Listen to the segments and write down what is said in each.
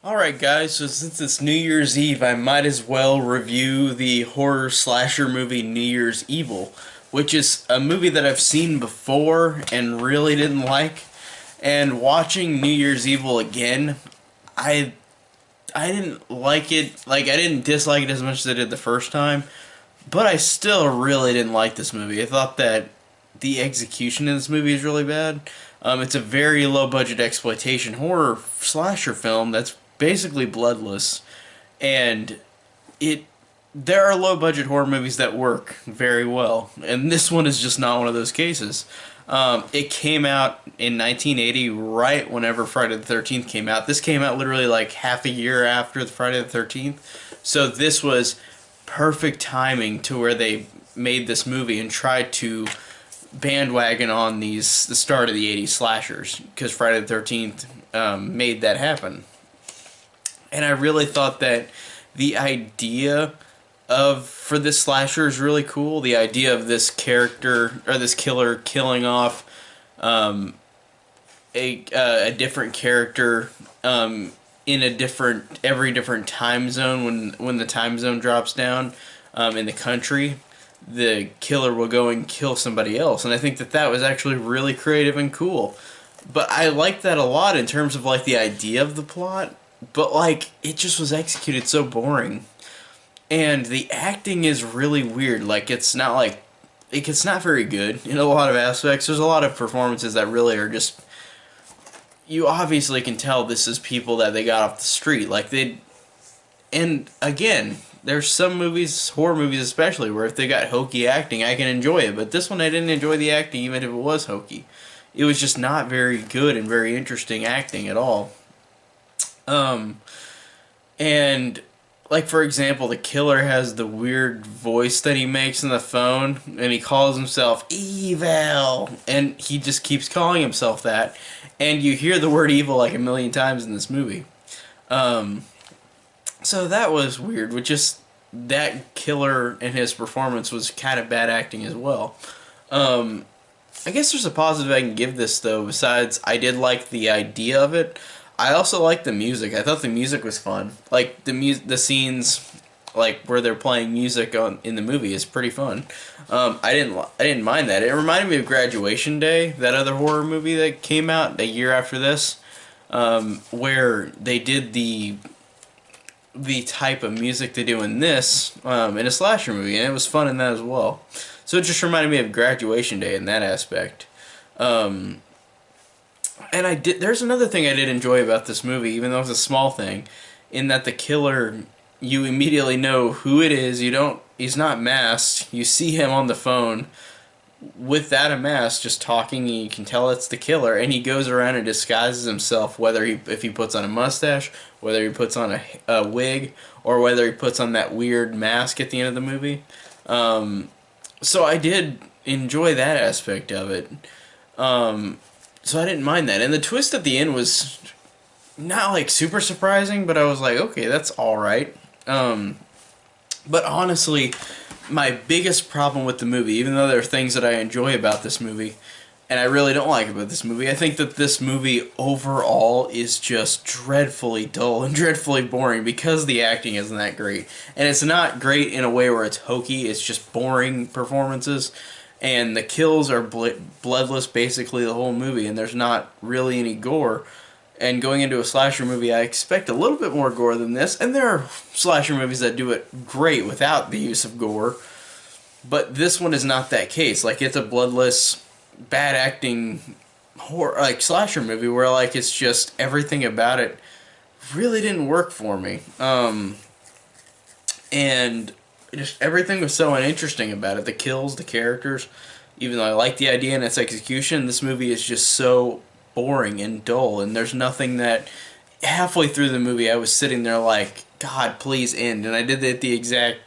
Alright guys, so since it's New Year's Eve, I might as well review the horror slasher movie New Year's Evil, which is a movie that I've seen before and really didn't like. And watching New Year's Evil again, I I didn't like it, like I didn't dislike it as much as I did the first time, but I still really didn't like this movie. I thought that the execution in this movie is really bad. It's a very low budget exploitation horror slasher film that's basically bloodless, and it there are low budget horror movies that work very well, and this one is just not one of those cases. It came out in 1980, right whenever Friday the 13th came out. This came out literally like half a year after the Friday the 13th, so this was perfect timing to where they made this movie and tried to bandwagon on the start of the 80s slashers, because Friday the 13th made that happen. And I really thought that the idea of for this slasher is really cool. The idea of this character or this killer killing off a different character in a different every different time zone when the time zone drops down in the country, the killer will go and kill somebody else, and I think that that was actually really creative and cool. But I liked that a lot in terms of like the idea of the plot, but like it just was executed so boring, and the acting is really weird. Like it's not very good in a lot of aspects. There's a lot of performances that really are just, you obviously can tell this is people that they got off the street. Like they, and again, there's some movies, horror movies especially, where if they got hokey acting, I can enjoy it. But this one, I didn't enjoy the acting, even if it was hokey. It was just not very good and very interesting acting at all. Um, and like for example, the killer has the weird voice that he makes in the phone, and he calls himself evil, and he just keeps calling himself that, and you hear the word evil like a million times in this movie. Um, so that was weird. With just that killer and his performance was kind of bad acting as well. Um, I guess there's a positive I can give this though. Besides, I did like the idea of it. I also liked the music. I thought the music was fun. Like the scenes, like where they're playing music on in the movie is pretty fun. I didn't mind that. It reminded me of Graduation Day, that other horror movie that came out a year after this, where they did the type of music they do in this in a slasher movie, and it was fun in that as well. So it just reminded me of Graduation Day in that aspect. Um, and I did. There's another thing I did enjoy about this movie, even though it's a small thing, in that the killer, you immediately know who it is. You don't. He's not masked. You see him on the phone without a mask, just talking, and you can tell it's the killer. And he goes around and disguises himself, whether if he puts on a mustache, whether he puts on a wig, or whether he puts on that weird mask at the end of the movie. So I did enjoy that aspect of it. So I didn't mind that, and the twist at the end was not like super surprising, but I was like, okay, that's all right. But honestly, my biggest problem with the movie, even though there are things that I enjoy about this movie, and I really don't like about this movie, I think that this movie overall is just dreadfully dull and dreadfully boring because the acting isn't that great. And it's not great in a way where it's hokey, it's just boring performances. And the kills are bloodless basically the whole movie, and there's not really any gore. And going into a slasher movie, I expect a little bit more gore than this, and there are slasher movies that do it great without the use of gore, but this one is not that case. Like, it's a bloodless, bad acting horror, like, slasher movie where, like, it's just everything about it really didn't work for me. And just everything was so uninteresting about it. The kills, the characters, even though I like the idea and its execution, this movie is just so boring and dull, and there's nothing that halfway through the movie I was sitting there like, God, please end. And I did that the exact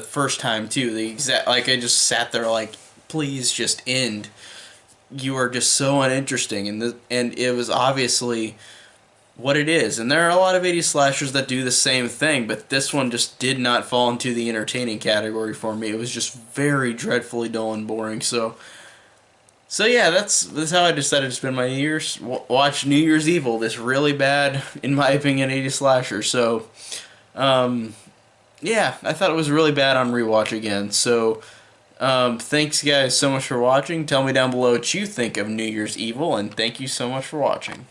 first time too. The exact, like, I just sat there like, please just end. You are just so uninteresting, and it was obviously what it is. And there are a lot of 80s slashers that do the same thing, but this one just did not fall into the entertaining category for me. It was just very dreadfully dull and boring. So So yeah, that's how I decided to spend my New Year's. Watch New Year's Evil, this really bad, in my opinion, 80s slasher. So, um, yeah, I thought it was really bad on rewatch again. So, thanks guys so much for watching. Tell me down below what you think of New Year's Evil, and thank you so much for watching.